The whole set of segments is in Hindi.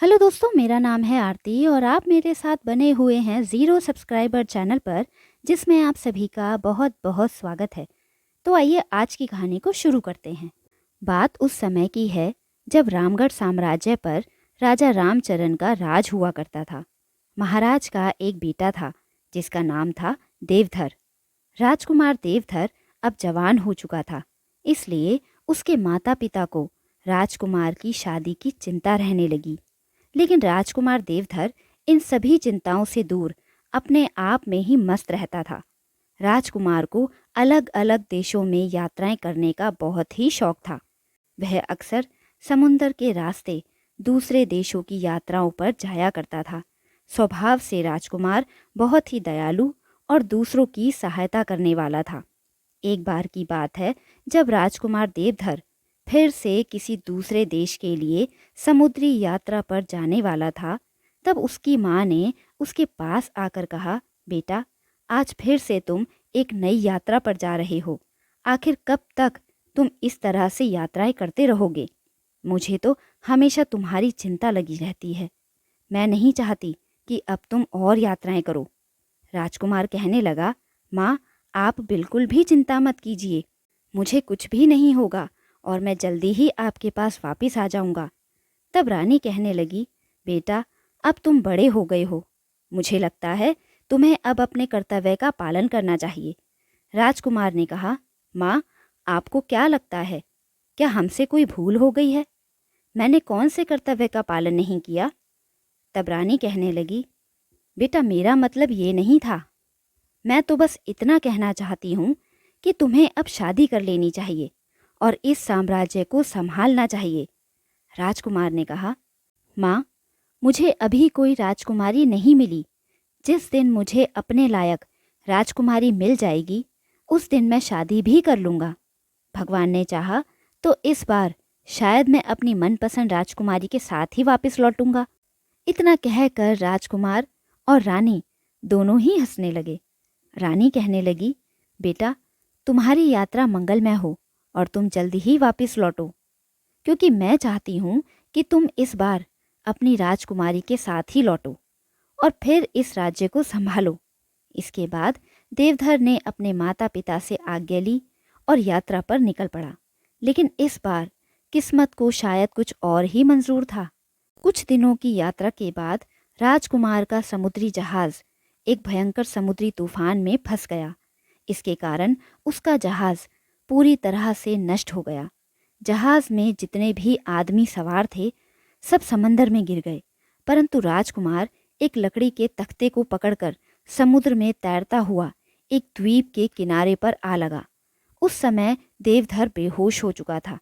हेलो दोस्तों, मेरा नाम है आरती और आप मेरे साथ बने हुए हैं ज़ीरो सब्सक्राइबर चैनल पर, जिसमें आप सभी का बहुत बहुत स्वागत है। तो आइए आज की कहानी को शुरू करते हैं। बात उस समय की है जब रामगढ़ साम्राज्य पर राजा रामचरण का राज हुआ करता था। महाराज का एक बेटा था जिसका नाम था देवधर। राजकुमार देवधर अब जवान हो चुका था, इसलिए उसके माता पिता को राजकुमार की शादी की चिंता रहने लगी। लेकिन राजकुमार देवधर इन सभी चिंताओं से दूर अपने आप में ही मस्त रहता था। राजकुमार को अलग अलग देशों में यात्राएं करने का बहुत ही शौक था। वह अक्सर समुंदर के रास्ते दूसरे देशों की यात्राओं पर जाया करता था। स्वभाव से राजकुमार बहुत ही दयालु और दूसरों की सहायता करने वाला था। एक बार की बात है जब राजकुमार देवधर फिर से किसी दूसरे देश के लिए समुद्री यात्रा पर जाने वाला था, तब उसकी माँ ने उसके पास आकर कहा, बेटा, आज फिर से तुम एक नई यात्रा पर जा रहे हो। आखिर कब तक तुम इस तरह से यात्राएं करते रहोगे? मुझे तो हमेशा तुम्हारी चिंता लगी रहती है। मैं नहीं चाहती कि अब तुम और यात्राएं करो। राजकुमार कहने लगा, माँ, आप बिल्कुल भी चिंता मत कीजिए। मुझे कुछ भी नहीं होगा और मैं जल्दी ही आपके पास वापस आ जाऊंगा। तब रानी कहने लगी, बेटा, अब तुम बड़े हो गए हो। मुझे लगता है तुम्हें अब अपने कर्तव्य का पालन करना चाहिए। राजकुमार ने कहा, माँ, आपको क्या लगता है, क्या हमसे कोई भूल हो गई है? मैंने कौन से कर्तव्य का पालन नहीं किया? तब रानी कहने लगी, बेटा, मेरा मतलब ये नहीं था। मैं तो बस इतना कहना चाहती हूँ कि तुम्हें अब शादी कर लेनी चाहिए और इस साम्राज्य को संभालना चाहिए। राजकुमार ने कहा, माँ, मुझे अभी कोई राजकुमारी नहीं मिली। जिस दिन मुझे अपने लायक राजकुमारी मिल जाएगी, उस दिन मैं शादी भी कर लूँगा। भगवान ने चाहा तो इस बार शायद मैं अपनी मनपसंद राजकुमारी के साथ ही वापस लौटूंगा। इतना कहकर राजकुमार और रानी दोनों ही हंसने लगे। रानी कहने लगी, बेटा, तुम्हारी यात्रा मंगलमय हो और तुम जल्दी ही वापस लौटो, क्योंकि मैं चाहती हूँ कि तुम इस बार अपनी राजकुमारी के साथ ही लौटो और फिर इस राज्य को संभालो। इसके बाद देवधर ने अपने माता पिता से आज्ञा ली और यात्रा पर निकल पड़ा। लेकिन इस बार किस्मत को शायद कुछ और ही मंजूर था। कुछ दिनों की यात्रा के बाद राजकुमार का समुद्री जहाज एक भयंकर समुद्री तूफान में फंस गया। इसके कारण उसका जहाज पूरी तरह से नष्ट हो गया। जहाज में जितने भी आदमी सवार थे, सब समंदर में गिर गए। परंतु राजकुमार एक लकड़ी के तख्ते को पकड़कर समुद्र में तैरता हुआ एक द्वीप के किनारे पर आ लगा। उस समय देवधर बेहोश हो चुका था।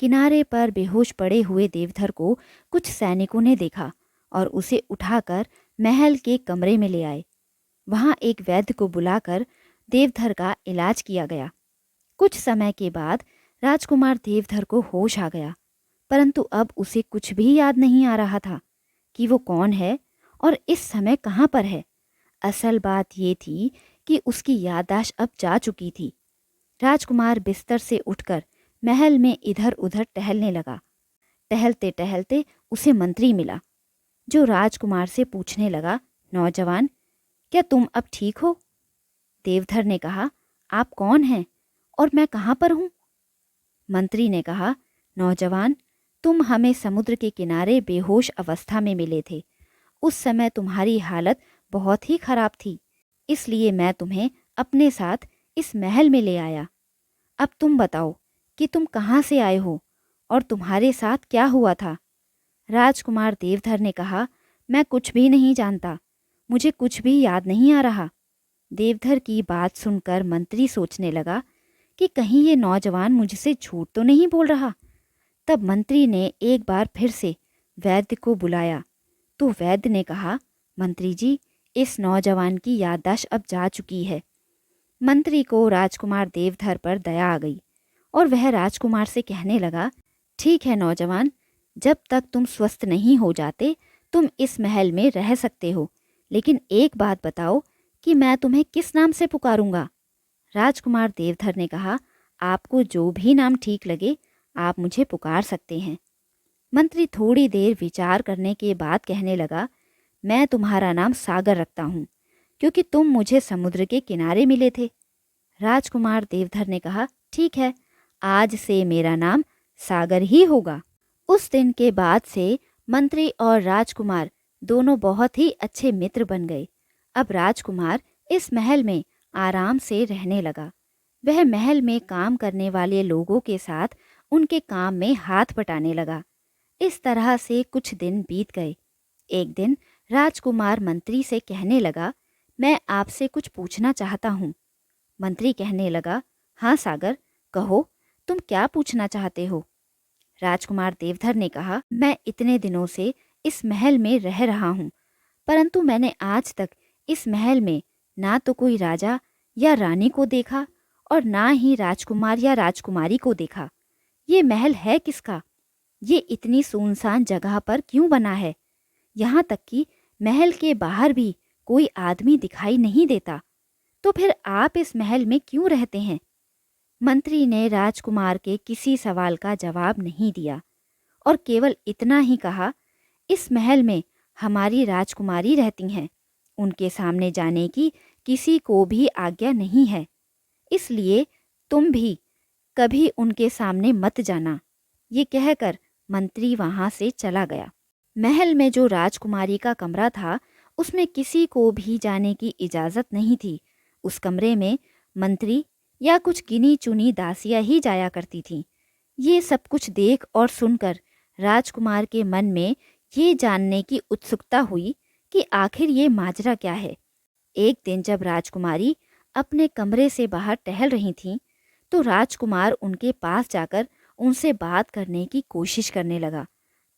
किनारे पर बेहोश पड़े हुए देवधर को कुछ सैनिकों ने देखा और उसे उठाकर महल के कमरे में ले आए। वहां एक वैद्य को बुलाकर देवधर का इलाज किया गया। कुछ समय के बाद राजकुमार देवधर को होश आ गया, परंतु अब उसे कुछ भी याद नहीं आ रहा था कि वो कौन है और इस समय कहाँ पर है। असल बात ये थी कि उसकी याददाश्त अब जा चुकी थी। राजकुमार बिस्तर से उठकर महल में इधर उधर टहलने लगा। टहलते टहलते उसे मंत्री मिला, जो राजकुमार से पूछने लगा, नौजवान, क्या तुम अब ठीक हो? देवधर ने कहा, आप कौन हैं और मैं कहाँ पर हूँ? मंत्री ने कहा, नौजवान, तुम हमें समुद्र के किनारे बेहोश अवस्था में मिले थे। उस समय तुम्हारी हालत बहुत ही खराब थी, इसलिए मैं तुम्हें अपने साथ इस महल में ले आया। अब तुम बताओ कि तुम कहाँ से आए हो और तुम्हारे साथ क्या हुआ था? राजकुमार देवधर ने कहा, मैं कुछ भी नहीं जानता, मुझे कुछ भी याद नहीं आ रहा। देवधर की बात सुनकर मंत्री सोचने लगा कि कहीं ये नौजवान मुझसे झूठ तो नहीं बोल रहा। तब मंत्री ने एक बार फिर से वैद्य को बुलाया तो वैद्य ने कहा, मंत्री जी, इस नौजवान की याददाश्त अब जा चुकी है। मंत्री को राजकुमार देवधर पर दया आ गई और वह राजकुमार से कहने लगा, ठीक है नौजवान, जब तक तुम स्वस्थ नहीं हो जाते तुम इस महल में रह सकते हो, लेकिन एक बात बताओ कि मैं तुम्हें किस नाम से पुकारूंगा? राजकुमार देवधर ने कहा, आपको जो भी नाम ठीक लगे आप मुझे पुकार सकते हैं। मंत्री थोड़ी देर विचार करने के बाद कहने लगा, मैं तुम्हारा नाम सागर रखता हूँ क्योंकि तुम मुझे समुद्र के किनारे मिले थे। राजकुमार देवधर ने कहा, ठीक है, आज से मेरा नाम सागर ही होगा। उस दिन के बाद से मंत्री और राजकुमार दोनों बहुत ही अच्छे मित्र बन गए। अब राजकुमार इस महल में आराम से रहने लगा। वह महल में काम करने वाले लोगों के साथ उनके काम में हाथ बटाने लगा। इस तरह से कुछ दिन बीत गए। एक दिन राजकुमार मंत्री से कहने लगा, मैं आपसे कुछ पूछना चाहता हूँ। मंत्री कहने लगा, हाँ सागर, कहो, तुम क्या पूछना चाहते हो? राजकुमार देवधर ने कहा, मैं इतने दिनों से इस महल में रह रहा हूँ, परंतु मैंने आज तक इस महल में ना तो कोई राजा या रानी को देखा और ना ही राजकुमार या राजकुमारी को देखा। ये महल है किसका? ये इतनी सुनसान जगह पर क्यों बना है? यहाँ तक कि महल के बाहर भी कोई आदमी दिखाई नहीं देता। तो फिर आप इस महल में क्यों रहते हैं? मंत्री ने राजकुमार के किसी सवाल का जवाब नहीं दिया और केवल इतना ही कहा, इस महल में हमारी राजकुमारी रहती हैं। उनके सामने जाने की किसी को भी आज्ञा नहीं है, इसलिए तुम भी कभी उनके सामने मत जाना। ये कहकर मंत्री वहां से चला गया। महल में जो राजकुमारी का कमरा था, उसमें किसी को भी जाने की इजाजत नहीं थी। उस कमरे में मंत्री या कुछ गिनी चुनी दासियां ही जाया करती थीं। ये सब कुछ देख और सुनकर राजकुमार के मन में ये जानने की उत्सुकता हुई कि आखिर ये माजरा क्या है। एक दिन जब राजकुमारी अपने कमरे से बाहर टहल रही थीं, तो राजकुमार उनके पास जाकर उनसे बात करने की कोशिश करने लगा,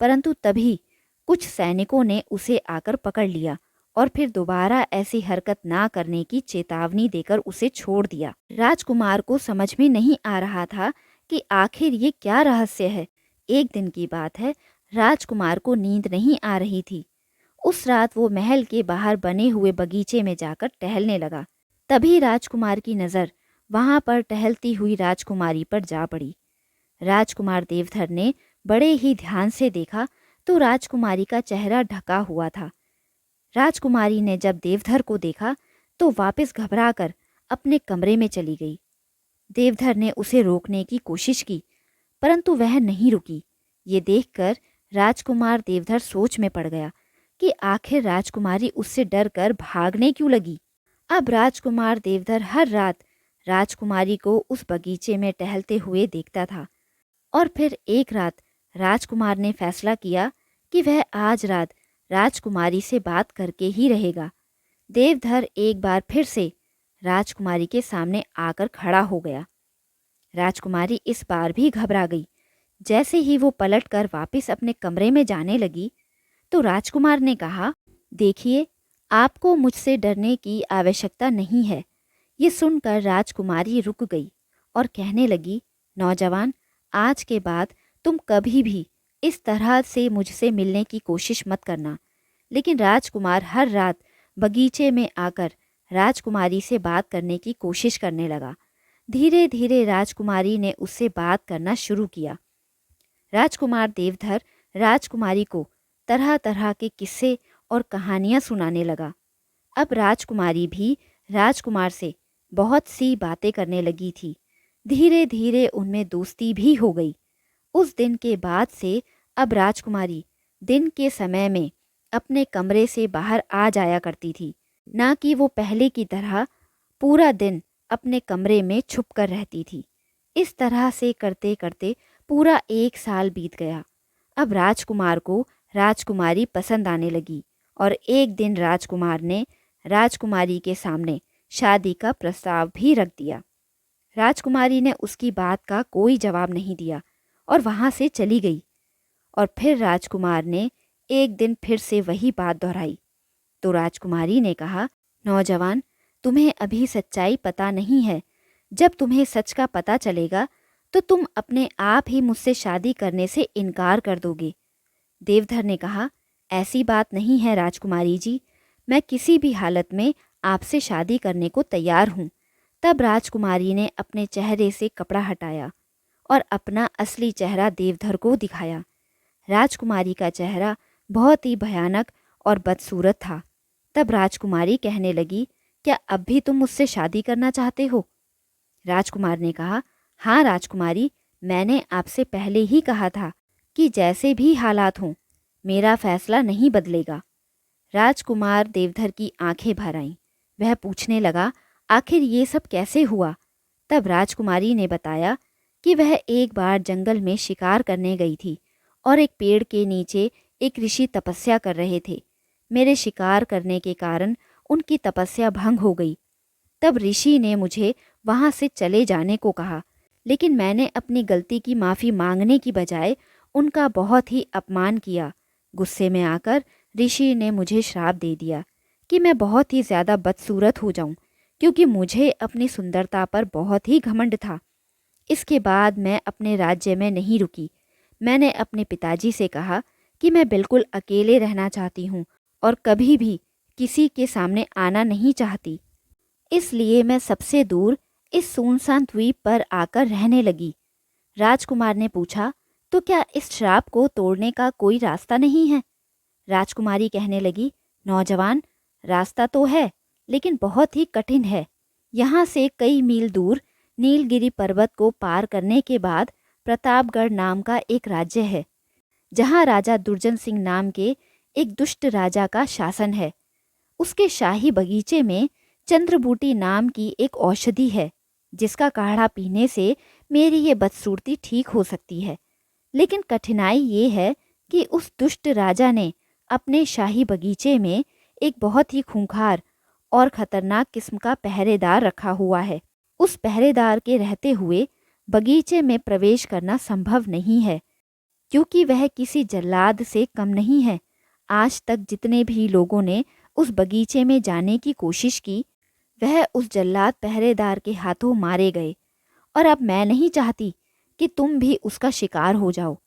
परंतु तभी कुछ सैनिकों ने उसे आकर पकड़ लिया और फिर दोबारा ऐसी हरकत ना करने की चेतावनी देकर उसे छोड़ दिया। राजकुमार को समझ में नहीं आ रहा था कि आखिर ये क्या रहस्य है। एक दिन की बात है, राजकुमार को नींद नहीं आ रही थी। उस रात वो महल के बाहर बने हुए बगीचे में जाकर टहलने लगा। तभी राजकुमार की नज़र वहां पर टहलती हुई राजकुमारी पर जा पड़ी। राजकुमार देवधर ने बड़े ही ध्यान से देखा तो राजकुमारी का चेहरा ढका हुआ था। राजकुमारी ने जब देवधर को देखा तो वापस घबराकर अपने कमरे में चली गई। देवधर ने उसे रोकने की कोशिश की, परंतु वह नहीं रुकी। ये देखकर राजकुमार देवधर सोच में पड़ गया कि आखिर राजकुमारी उससे डरकर भागने क्यों लगी। अब राजकुमार देवधर हर रात राजकुमारी को उस बगीचे में टहलते हुए देखता था और फिर एक रात राजकुमार ने फैसला किया कि वह आज रात राजकुमारी से बात करके ही रहेगा। देवधर एक बार फिर से राजकुमारी के सामने आकर खड़ा हो गया। राजकुमारी इस बार भी घबरा गई। जैसे ही वो पलटकर वापस अपने कमरे में जाने लगी तो राजकुमार ने कहा, देखिए, आपको मुझसे डरने की आवश्यकता नहीं है। ये सुनकर राजकुमारी रुक गई और कहने लगी, नौजवान, आज के बाद तुम कभी भी इस तरह से मुझसे मिलने की कोशिश मत करना। लेकिन राजकुमार हर रात बगीचे में आकर राजकुमारी से बात करने की कोशिश करने लगा। धीरे धीरे राजकुमारी ने उससे बात करना शुरू किया। राजकुमार देवधर राजकुमारी को तरह तरह के किस्से और कहानियां सुनाने लगा। अब राजकुमारी भी राजकुमार से बहुत सी बातें करने लगी थी। धीरे धीरे उनमें दोस्ती भी हो गई। उस दिन के बाद से अब राजकुमारी दिन के समय में अपने कमरे से बाहर आ जाया करती थी, ना कि वो पहले की तरह पूरा दिन अपने कमरे में छुप कर रहती थी। इस तरह से करते करते पूरा 1 साल बीत गया। अब राजकुमार को राजकुमारी पसंद आने लगी और एक दिन राजकुमार ने राजकुमारी के सामने शादी का प्रस्ताव भी रख दिया। राजकुमारी ने उसकी बात का कोई जवाब नहीं दिया और वहां से चली गई। और फिर राजकुमार ने एक दिन फिर से वही बात दोहराई तो राजकुमारी ने कहा, नौजवान, तुम्हें अभी सच्चाई पता नहीं है। जब तुम्हें सच का पता चलेगा तो तुम अपने आप ही मुझसे शादी करने से इनकार कर दोगे। देवधर ने कहा, ऐसी बात नहीं है राजकुमारी जी, मैं किसी भी हालत में आपसे शादी करने को तैयार हूँ। तब राजकुमारी ने अपने चेहरे से कपड़ा हटाया और अपना असली चेहरा देवधर को दिखाया। राजकुमारी का चेहरा बहुत ही भयानक और बदसूरत था। तब राजकुमारी कहने लगी, क्या अब भी तुम मुझसे शादी करना चाहते हो? राजकुमार ने कहा, हाँ राजकुमारी, मैंने आपसे पहले ही कहा था कि जैसे भी हालात हों मेरा फैसला नहीं बदलेगा। राजकुमार देवधर की आंखें भर आईं। वह पूछने लगा, आखिर ये सब कैसे हुआ? तब राजकुमारी ने बताया कि वह एक बार जंगल में शिकार करने गई थी और एक पेड़ के नीचे एक ऋषि तपस्या कर रहे थे। मेरे शिकार करने के कारण उनकी तपस्या भंग हो गई। तब ऋषि ने मुझे वहां से चले जाने को कहा, लेकिन मैंने अपनी गलती की माफ़ी मांगने की बजाय उनका बहुत ही अपमान किया। गुस्से में आकर ऋषि ने मुझे श्राप दे दिया कि मैं बहुत ही ज़्यादा बदसूरत हो जाऊं, क्योंकि मुझे अपनी सुंदरता पर बहुत ही घमंड था। इसके बाद मैं अपने राज्य में नहीं रुकी। मैंने अपने पिताजी से कहा कि मैं बिल्कुल अकेले रहना चाहती हूँ और कभी भी किसी के सामने आना नहीं चाहती। इसलिए मैं सबसे दूर इस सुनसान द्वीप पर आकर रहने लगी। राजकुमार ने पूछा, तो क्या इस श्राप को तोड़ने का कोई रास्ता नहीं है? राजकुमारी कहने लगी, नौजवान, रास्ता तो है, लेकिन बहुत ही कठिन है। यहाँ से कई मील दूर नीलगिरी पर्वत को पार करने के बाद प्रतापगढ़ नाम का एक राज्य है, जहाँ राजा दुर्जन सिंह नाम के एक दुष्ट राजा का शासन है। उसके शाही बगीचे में चंद्रबूटी नाम की एक औषधि है, जिसका काढ़ा पीने से मेरी ये बदसूरती ठीक हो सकती है। लेकिन कठिनाई ये है कि उस दुष्ट राजा ने अपने शाही बगीचे में एक बहुत ही खूंखार और खतरनाक किस्म का पहरेदार रखा हुआ है। उस पहरेदार के रहते हुए बगीचे में प्रवेश करना संभव नहीं है, क्योंकि वह किसी जल्लाद से कम नहीं है। आज तक जितने भी लोगों ने उस बगीचे में जाने की कोशिश की, वह उस जल्लाद पहरेदार के हाथों मारे गए, और अब मैं नहीं चाहती कि तुम भी उसका शिकार हो जाओ।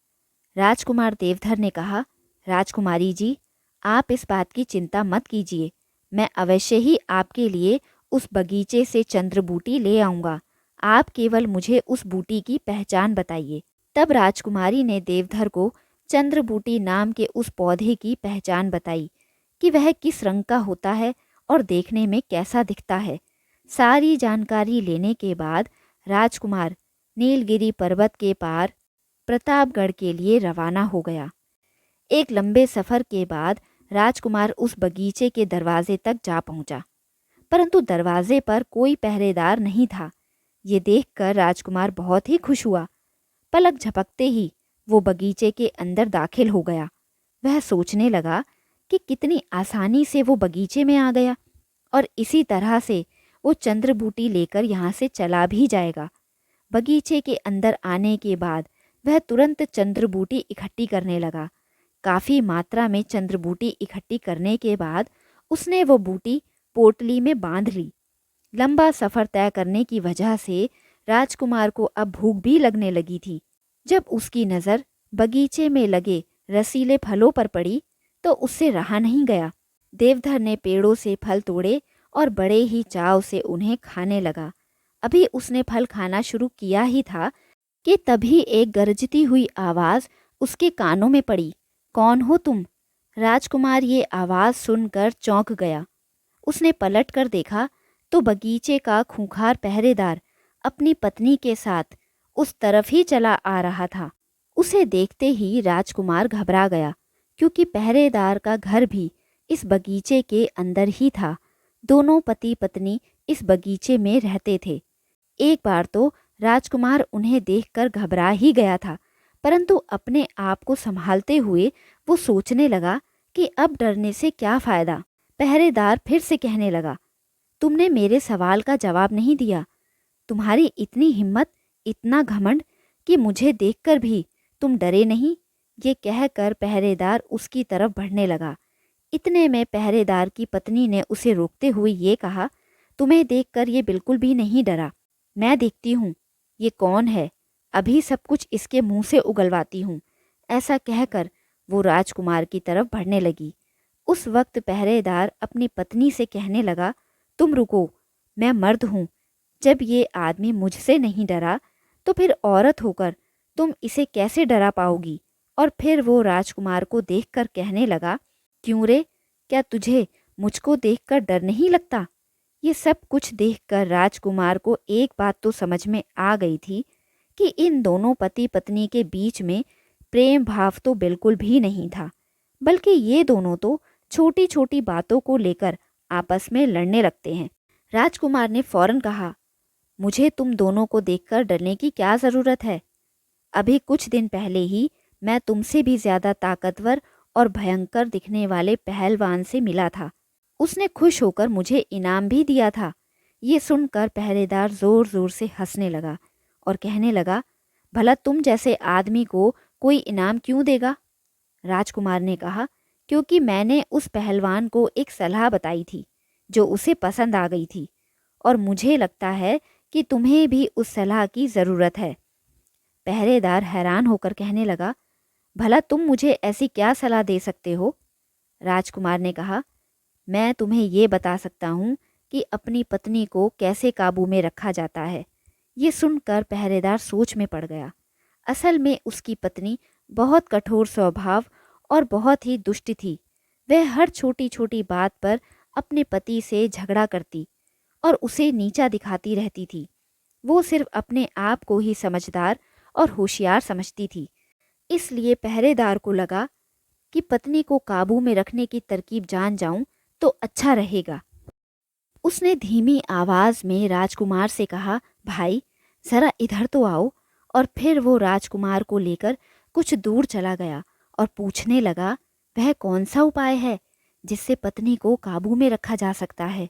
राजकुमार देवधर ने कहा, राजकुमारी जी, आप इस बात की चिंता मत कीजिए। मैं अवश्य ही आपके लिए उस बगीचे से चंद्रबूटी ले आऊँगा। आप केवल मुझे उस बूटी की पहचान बताइए। तब राजकुमारी ने देवधर को चंद्रबूटी नाम के उस पौधे की पहचान बताई कि वह किस रंग का होता है और देखने में कैसा दिखता है। सारी जानकारी लेने के बाद राजकुमार नीलगिरी पर्वत के पार प्रतापगढ़ के लिए रवाना हो गया। एक लंबे सफर के बाद राजकुमार उस बगीचे के दरवाजे तक जा पहुंचा, परंतु दरवाजे पर कोई पहरेदार नहीं था। ये देखकर राजकुमार बहुत ही खुश हुआ। पलक झपकते ही वो बगीचे के अंदर दाखिल हो गया। वह सोचने लगा कि कितनी आसानी से वो बगीचे में आ गया और इसी तरह से वो चंद्रबूटी लेकर यहाँ से चला भी जाएगा। बगीचे के अंदर आने के बाद वह तुरंत चंद्रबूटी इकट्ठी करने लगा। काफ़ी मात्रा में चंद्रबूटी इकट्ठी करने के बाद उसने वो बूटी पोटली में बांध ली। लंबा सफ़र तय करने की वजह से राजकुमार को अब भूख भी लगने लगी थी। जब उसकी नज़र बगीचे में लगे रसीले फलों पर पड़ी तो उससे रहा नहीं गया। देवधर ने पेड़ों से फल तोड़े और बड़े ही चाव से उन्हें खाने लगा। अभी उसने फल खाना शुरू किया ही था कि तभी एक गरजती हुई आवाज़ उसके कानों में पड़ी। कौन हो तुम? राजकुमार ये आवाज़ सुनकर चौंक गया। उसने पलट कर देखा तो बगीचे का खूंखार पहरेदार अपनी पत्नी के साथ उस तरफ ही चला आ रहा था। उसे देखते ही राजकुमार घबरा गया, क्योंकि पहरेदार का घर भी इस बगीचे के अंदर ही था। दोनों पति पत्नी इस बगीचे में रहते थे। एक बार तो राजकुमार उन्हें देखकर घबरा ही गया था, परंतु अपने आप को संभालते हुए वो सोचने लगा कि अब डरने से क्या फ़ायदा। पहरेदार फिर से कहने लगा, तुमने मेरे सवाल का जवाब नहीं दिया। तुम्हारी इतनी हिम्मत, इतना घमंड कि मुझे देखकर भी तुम डरे नहीं। ये कहकर पहरेदार उसकी तरफ बढ़ने लगा। इतने में पहरेदार की पत्नी ने उसे रोकते हुए ये कहा, तुम्हें देखकर ये बिल्कुल भी नहीं डरा। मैं देखती हूँ ये कौन है, अभी सब कुछ इसके मुंह से उगलवाती हूँ। ऐसा कहकर वो राजकुमार की तरफ बढ़ने लगी। उस वक्त पहरेदार अपनी पत्नी से कहने लगा, तुम रुको, मैं मर्द हूँ। जब ये आदमी मुझसे नहीं डरा तो फिर औरत होकर तुम इसे कैसे डरा पाओगी? और फिर वो राजकुमार को देखकर कहने लगा, क्यों रे, क्या तुझे मुझको देखकर डर नहीं लगता? ये सब कुछ देखकर राजकुमार को एक बात तो समझ में आ गई थी कि इन दोनों पति पत्नी के बीच में प्रेम भाव तो बिल्कुल भी नहीं था, बल्कि ये दोनों तो छोटी छोटी बातों को लेकर आपस में लड़ने लगते हैं। राजकुमार ने फौरन कहा, मुझे तुम दोनों को देखकर डरने की क्या ज़रूरत है? अभी कुछ दिन पहले ही मैं तुमसे भी ज़्यादा ताकतवर और भयंकर दिखने वाले पहलवान से मिला था। उसने खुश होकर मुझे इनाम भी दिया था। ये सुनकर पहरेदार जोर जोर से हंसने लगा और कहने लगा, भला तुम जैसे आदमी को कोई इनाम क्यों देगा? राजकुमार ने कहा, क्योंकि मैंने उस पहलवान को एक सलाह बताई थी जो उसे पसंद आ गई थी, और मुझे लगता है कि तुम्हें भी उस सलाह की ज़रूरत है। पहरेदार हैरान होकर कहने लगा, भला तुम मुझे ऐसी क्या सलाह दे सकते हो? राजकुमार ने कहा, मैं तुम्हें ये बता सकता हूँ कि अपनी पत्नी को कैसे काबू में रखा जाता है। ये सुनकर पहरेदार सोच में पड़ गया। असल में उसकी पत्नी बहुत कठोर स्वभाव और बहुत ही दुष्ट थी। वह हर छोटी छोटी बात पर अपने पति से झगड़ा करती और उसे नीचा दिखाती रहती थी। वो सिर्फ अपने आप को ही समझदार और होशियार समझती थी। इसलिए पहरेदार को लगा कि पत्नी को काबू में रखने की तरकीब जान जाऊं तो अच्छा रहेगा। उसने धीमी आवाज में राजकुमार से कहा, भाई जरा इधर तो आओ। और फिर वो राजकुमार को लेकर कुछ दूर चला गया और पूछने लगा, वह कौन सा उपाय है जिससे पत्नी को काबू में रखा जा सकता है?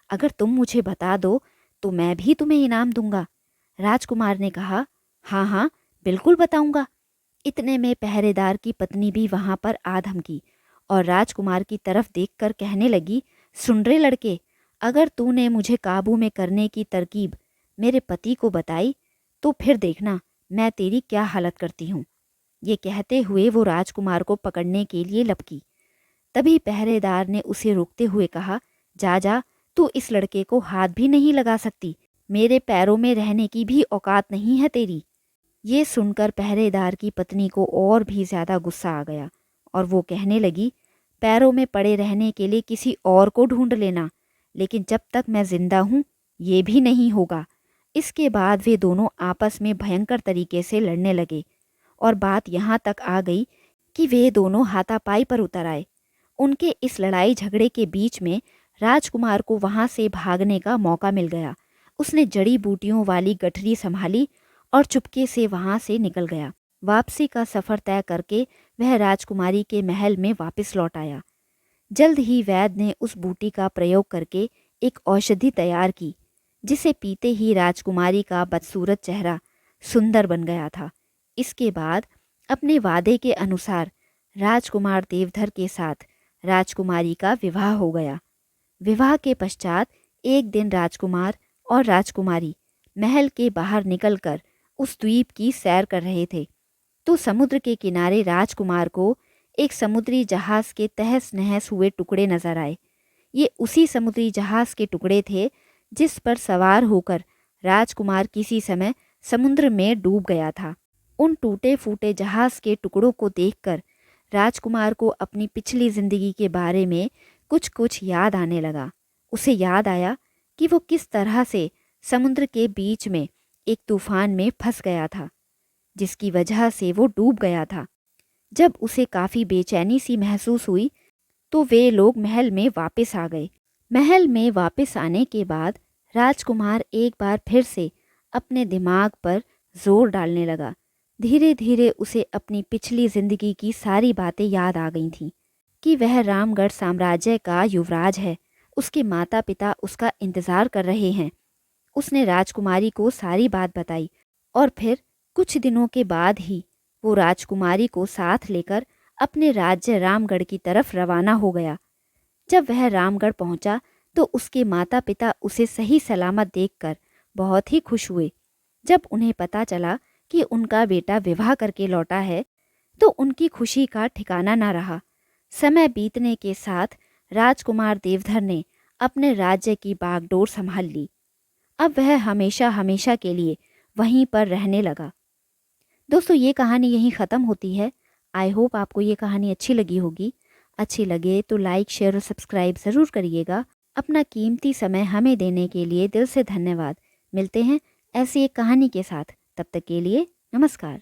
अगर तुम मुझे बता दो तो मैं भी तुम्हें इनाम दूंगा। राजकुमार ने कहा, हाँ हाँ बिल्कुल बताऊंगा। इतने में पहरेदार की पत्नी भी वहां पर आ धमकी और राजकुमार की तरफ देखकर कहने लगी, सुन रे लड़के, अगर तूने मुझे काबू में करने की तरकीब मेरे पति को बताई तो फिर देखना मैं तेरी क्या हालत करती हूँ। ये कहते हुए वो राजकुमार को पकड़ने के लिए लपकी। तभी पहरेदार ने उसे रोकते हुए कहा, जा जा, तू इस लड़के को हाथ भी नहीं लगा सकती। मेरे पैरों में रहने की भी औकात नहीं है तेरी। ये सुनकर पहरेदार की पत्नी को और भी ज्यादा गुस्सा आ गया और वो कहने लगी, पैरों में पड़े रहने के लिए किसी और को ढूंढ लेना, लेकिन जब तक मैं जिंदा हूँ ये भी नहीं होगा। इसके बाद वे दोनों आपस में भयंकर तरीके से लड़ने लगे और बात यहाँ तक आ गई कि वे दोनों हाथापाई पर उतर आए। उनके इस लड़ाई झगड़े के बीच में राजकुमार को वहां से भागने का मौका मिल गया। उसने जड़ी बूटियों वाली गठरी संभाली और चुपके से वहां से निकल गया। वापसी का सफर तय करके वह राजकुमारी के महल में वापस लौट आया। जल्द ही वैद्य ने उस बूटी का प्रयोग करके एक औषधि तैयार की, जिसे पीते ही राजकुमारी का बदसूरत चेहरा सुंदर बन गया था। इसके बाद अपने वादे के अनुसार राजकुमार देवधर के साथ राजकुमारी का विवाह हो गया। विवाह के पश्चात एक दिन राजकुमार और राजकुमारी महल के बाहर निकलकर उस द्वीप की सैर कर रहे थे तो समुद्र के किनारे राजकुमार को एक समुद्री जहाज के तहस नहस हुए टुकड़े नजर आए। ये उसी समुद्री जहाज के टुकड़े थे जिस पर सवार होकर राजकुमार किसी समय समुद्र में डूब गया था। उन टूटे फूटे जहाज के टुकड़ों को देखकर राजकुमार को अपनी पिछली जिंदगी के बारे में कुछ कुछ याद आने लगा। उसे याद आया कि वो किस तरह से समुद्र के बीच में एक तूफान में फंस गया था, जिसकी वजह से वो डूब गया था। जब उसे काफ़ी बेचैनी सी महसूस हुई तो वे लोग महल में वापस आ गए। महल में वापस आने के बाद राजकुमार एक बार फिर से अपने दिमाग पर जोर डालने लगा। धीरे धीरे उसे अपनी पिछली जिंदगी की सारी बातें याद आ गई थीं कि वह रामगढ़ साम्राज्य का युवराज है। उसके माता पिता उसका इंतज़ार कर रहे हैं। उसने राजकुमारी को सारी बात बताई और फिर कुछ दिनों के बाद ही वो राजकुमारी को साथ लेकर अपने राज्य रामगढ़ की तरफ रवाना हो गया। जब वह रामगढ़ पहुंचा तो उसके माता पिता उसे सही सलामत देखकर बहुत ही खुश हुए। जब उन्हें पता चला कि उनका बेटा विवाह करके लौटा है तो उनकी खुशी का ठिकाना न रहा। समय बीतने के साथ राजकुमार देवधर ने अपने राज्य की बागडोर संभाल ली। अब वह हमेशा हमेशा के लिए वहीं पर रहने लगा। दोस्तों, ये कहानी यहीं ख़त्म होती है। आई होप आपको ये कहानी अच्छी लगी होगी। अच्छी लगे तो लाइक, शेयर और सब्सक्राइब ज़रूर करिएगा। अपना कीमती समय हमें देने के लिए दिल से धन्यवाद। मिलते हैं ऐसी एक कहानी के साथ। तब तक के लिए नमस्कार।